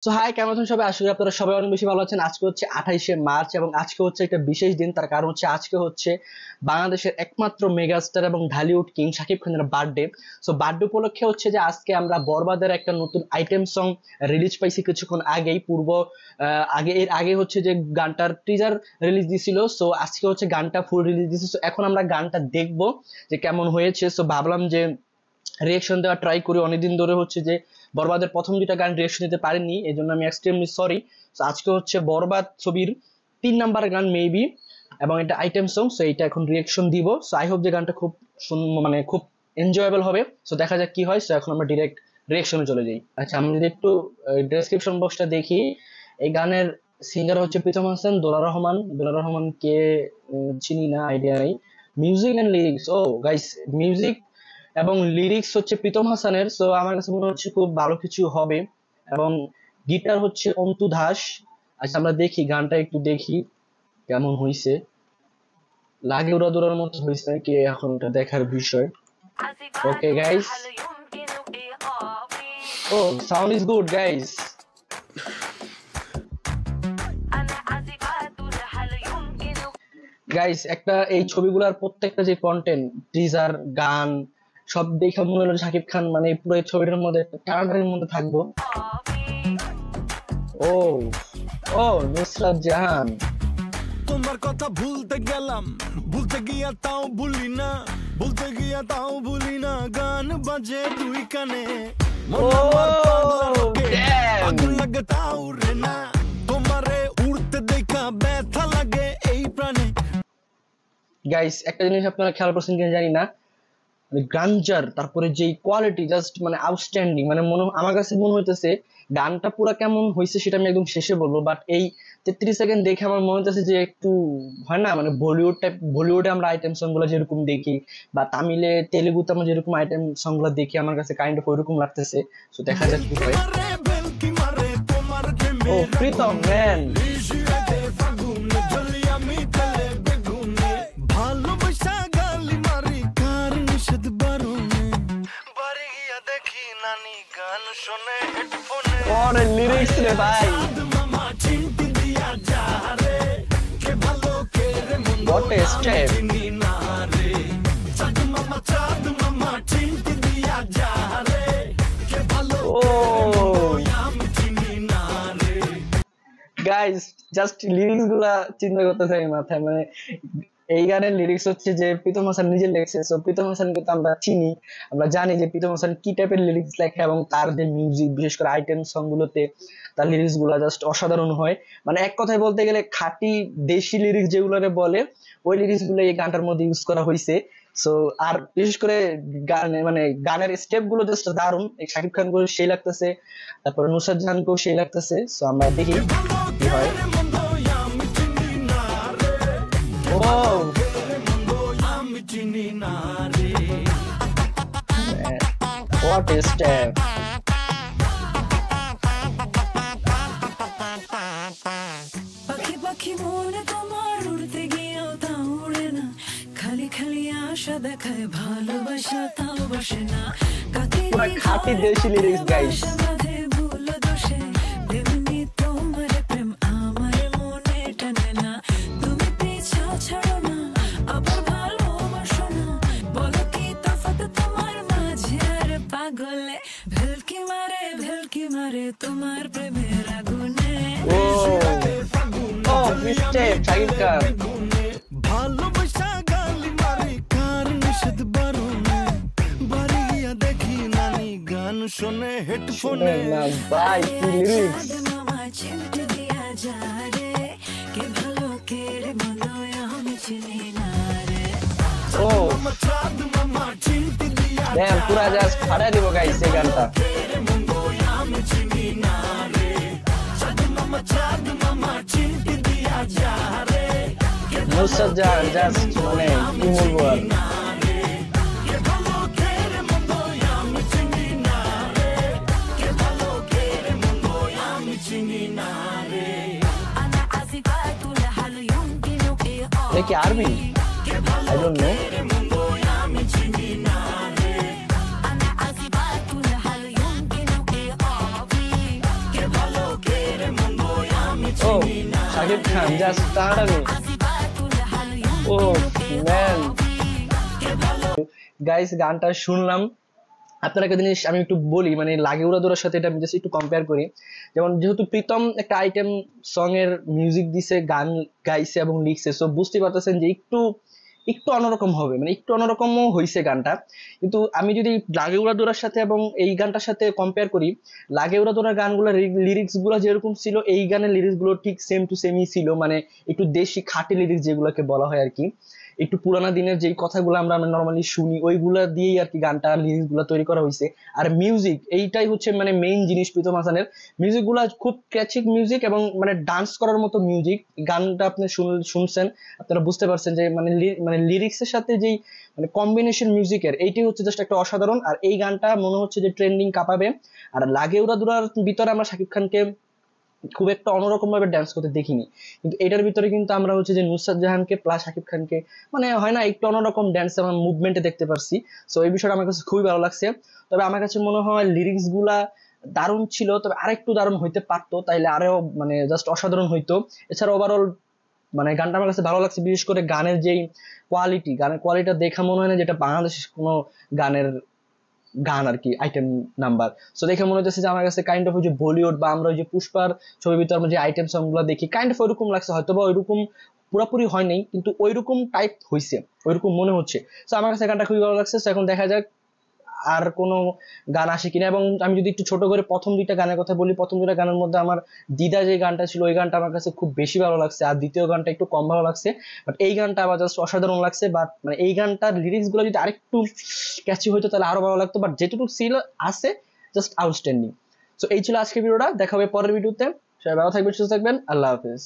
So high, কেমন আছেন সবাই? আশা করি আপনারা সবাই অনেক বেশি ভালো আছেন। আজকে হচ্ছে 28শে মার্চ এবং আজকে হচ্ছে একটা বিশেষ দিন। তার কারণ হচ্ছে আজকে হচ্ছে বাংলাদেশের একমাত্র মেগাস্টার এবং ঢালিউড কিং শাকিব খানের বার্থডে। সো বার্থডে উপলক্ষে হচ্ছে যে আজকে আমরা বরবাদের একটা নতুন আইটেম সং রিলিজ পাইছি কিছুক্ষণ আগেই। এর আগে হচ্ছে যে গানটার টিজার রিলিজ দিছিল। সো আজকে হচ্ছে গানটা ফুল রিলিজ দিছে। সো এখন আমরা গানটা দেখবো যে কেমন হয়েছে। সো ভাবলাম যে রিয়েকশন দেওয়া ট্রাই করি। অনেকদিন ধরে হচ্ছে যে বরবাদের প্রথম দুইটা গান রিয়েকশন দিতে পারিনি, এই জন্য আমি এক্সট্রিমলি সরি। আজকে হচ্ছে বরবাদ ছবির 3 নাম্বার গান মেবি, এবং এটা আইটেম সং। সো এইটা এখন রিয়েকশন দিব। সো আই হোপ যে গানটা খুব মানে খুব এনজয়েবল হবে। সো দেখা যাক কি হয়। সো এখন আমরা ডিরেক্ট রিয়েকশনে চলে যাই। আচ্ছা, আমি যদি একটু ডেসক্রিপশন বক্সটা দেখি, এই গানের সিঙ্গার হচ্ছে প্রীতম হাসান। দোলা রহমান কে চিনি না, আইডিয়া নেই। Music and lyrics, oh guys, music এবং লিরিক্স হচ্ছে প্রীতম হাসানের। সো আমার কাছে মনে হচ্ছে খুব ভালো কিছু হবে। এবং গিটার হচ্ছে অন্তু দাস। আচ্ছা, আমরা দেখি গানটা, একটু দেখি কেমন হইছে। লাগে উড়াদুরার মতো হইছে কি, এখন এটা দেখার বিষয়। Okay guys, oh sound is good guys. Guys, একটা এই ছবিগুলোর প্রত্যেকটা যে কন্টেন্ট, টিজার, গান সব দেখে মনে হলো শাকিব খান মানে পুরো এই ছবিটার মধ্যে টানাটানির মধ্যে থাকবো। ও ও নুসরাত জাহান, তোমার কথা ভুলতে গেলাম, ভুলতে গিয়া তাও ভুলি না, ভুলতে গিয়া তাও ভুলি না, গান বাজে দুই কানে, আগুন লাগে তাও রে না, তোমারে উড়তে দেখা ব্যথা লাগে এই প্রাণে। গাইস, একটা জিনিস আপনারা খেয়াল করছেন কিনা জানি না, মানে গ্রাঞ্জার, তারপরে যে কোয়ালিটি জাস্ট মানে আউটস্ট্যান্ডিং। মানে আমার কাছে মনে হইতেছে গানটা পুরো কেমন হয়েছে সেটা আমি একদম শেষে বলবো, বাট এই 33 সেকেন্ড দেখে আমার মনে হইতেছে যে একটু হয় না, মানে বলিউডে আমরা আইটেম সং গুলো যেরকম দেখি, বা তামিলে তেলেগুতে আমরা যেরকম আইটেম সং গুলো দেখি, আমার কাছে কাইন্ড অফ ওইরকম লাগতেছে। তো দেখা যাক কি হয়। ও প্রীতম ম্যান, লিরিক্স রে ভাই, what a step. Guys, just lyrics গুলা চিন্তা করতেছে এই মাথায়। মানে এই গানের লিরিক্স হচ্ছে যে প্রীতম হাসান নিজে লিখছে। সো প্রীতম হাসানকে তো আমরা চিনি, আমরা জানি যে প্রীতম হাসান কি টাইপের লিরিক্স লেখে, এবং তার যে মিউজিক, বিশেষ করে আইটেম সং গুলোতে তার লিরিক্স গুলা জাস্ট অসাধারণ হয়। মানে এক কথায় বলতে গেলে খাঁটি দেশি লিরিক্স যেগুলোরে বলে, ওই লিরিক্স গুলো এই গানটার মধ্যে ইউজ করা হয়েছে। সো আর বিশেষ করে মানে গানের স্টেপ গুলো জাস্ট দারুণ। শাকিব খান করে সেই লাগতেছে, তারপরে নুসরাত জাহানকেও সেই লাগতেছে। সো আমরা দেখি কি হয়। What a step. পাখি পাখি মনে তোমার উড়তে গিয়েও তা উড়ে না, খালি খালি আশা দেখায় ভালোবাসা তাও বসে না, খাঁটি দেশি লিরিক্স গাইস। ভুল দোষে তেমনি তোমার প্রেম আমার মনে টানে না, তুমি পিছা ছাড়ো না আবার ভালোবাসো না, বলো কি তফাৎ তোমার মাঝে আর পাগলে, ভেলকি মারে তোমার প্রেমের আগুনে। ভালোবাসা গালি মারে কার নিষেধ বারণে, বাড়ি গিয়া দেখি নানি গান শোনে হেডফোনে। ভাই কি লিরিক্স! মামা চিমটে দিয়া যা রে, কে ভালো কে রে মন্দ আমি চিনি না রে। ও মামা চিমটে দিয়া ড্যাম, পুরা জাস্ট ফাটাই দিব গাইস এই গানটা। নুসরাত জাহান জাস্ট মানে কি বলবো আর। দেখি আরবি, I don't know. Shakib Khan just টানাটানি। ও ম্যান গাইস, গানটা শুনলাম। আপনারা একটা জিনিস আমি একটু বলি, মানে লাগে উড়াদুরার সাথে এটা আমি জাস্ট একটু কম্পেয়ার করি। যেমন যেহেতু প্রীতম একটা আইটেম সং এর মিউজিক দিছে, গান গাইছে এবং লিখছে, সো বুঝতে পারতেছেন যে একটু একটু অন্যরকম হবে, মানে একটু অন্যরকমও হয়েছে গানটা। কিন্তু আমি যদি লাগে উড়াদুরার সাথে এবং এই গানটার সাথে কম্পেয়ার করি, লাগে উড়াদুরার গানগুলো লিরিক্স গুলো যেরকম ছিল, এই গানের লিরিক্স গুলো ঠিক সেম টু সেমই ছিল, মানে একটু দেশি খাঁটি লিরিক্স যেগুলোকে বলা হয় আর কি, একটু পুরানা দিনের যেই কথাগুলো আমরা নর্মালি শুনি ওইগুলা দিয়েই আর কি গানটা লিরিক্স গুলা তৈরি করা হয়েছে। আর মিউজিক এইটাই হচ্ছে মানে মেইন জিনিস প্রীতম হাসানের। মিউজিক গুলা খুব ক্যাচিক মিউজিক এবং মানে ডান্স করার মতো মিউজিক। গানটা আপনি শুনছেন, আপনারা বুঝতে পারছেন যে মানে মানে লিরিক্স এর সাথে যেই মানে কম্বিনেশন মিউজিকের এইটাই হচ্ছে জাস্ট একটা অসাধারণ। আর এই গানটা মনে হচ্ছে যে ট্রেন্ডিং কাঁপাবে। আর লাগে উড়াদুরার ভিতরে আমরা শাকিব খানকে খুব একটা অন্যরকম ভাবে ড্যান্স করতে দেখিনি, কিন্তু এটার ভিতরে কিন্তু আমরা হচ্ছে যে নুসরাত জাহানকে প্লাস শাকিব খানকে মানে হয় না একটু অন্যরকম ড্যান্স এবং মুভমেন্টে দেখতে পারছি। সো এই বিষয়টা আমার কাছে খুবই ভালো লাগছে। তবে আমার কাছে মনে হয় লিরিক্স গুলা দারুণ ছিল, তবে আরেকটু দারুণ হইতে পারতো, তাইলে আরো মানে জাস্ট অসাধারণ হইতো। এছাড়া ওভারঅল মানে গানটা আমার কাছে ভালো লাগছে, বিশেষ করে গানের যেই কোয়ালিটি, গানের কোয়ালিটিটা দেখা মনে হয় না যেটা বাংলাদেশের কোনো গানের গান আর কি আইটেম নাম্বার। সো দেখে মনে হচ্ছে যে আমার কাছে কাইন্ড অফ ওই যে বলিউড বা আমরা ওই যে পুষ্পার ছবির ভিতরে আমরা যে আইটেম সং গুলো দেখি কাইন্ড অফ ওইরকম লাগছে, হয়তো বা ওইরকম পুরোপুরি হয় নাই কিন্তু ওইরকম টাইপ হয়েছে, ওইরকম মনে হচ্ছে। তো আমার কাছে গানটা খুবই ভালো লাগছে। তো এখন দেখা যাক আর কোনো গান আসে কিনা। এবং আমি যদি একটু ছোট করে প্রথম দুইটা গানের কথা বলি, প্রথম দুইটা গানের মধ্যে আমার দিদা যে গানটা ছিল ওই গানটা আমার কাছে খুব বেশি ভালো লাগছে, আর দ্বিতীয় গানটা একটু কম ভালো লাগছে। বাট এই গানটা আমার জাস্ট অসাধারণ লাগছে। বাট মানে এই গানটার লিরিক্স গুলো যদি আরেকটু ক্যাচি হইতো তাহলে আরো ভালো লাগতো, বাট যেটুকু ছিল আছে জাস্ট আউটস্ট্যান্ডিং। সো এই ছিল আজকের ভিডিওটা, দেখা হবে পরের ভিডিওতে। সবাই ভালো থাকবেন, সুস্থ থাকবেন, আল্লাহ হাফেজ।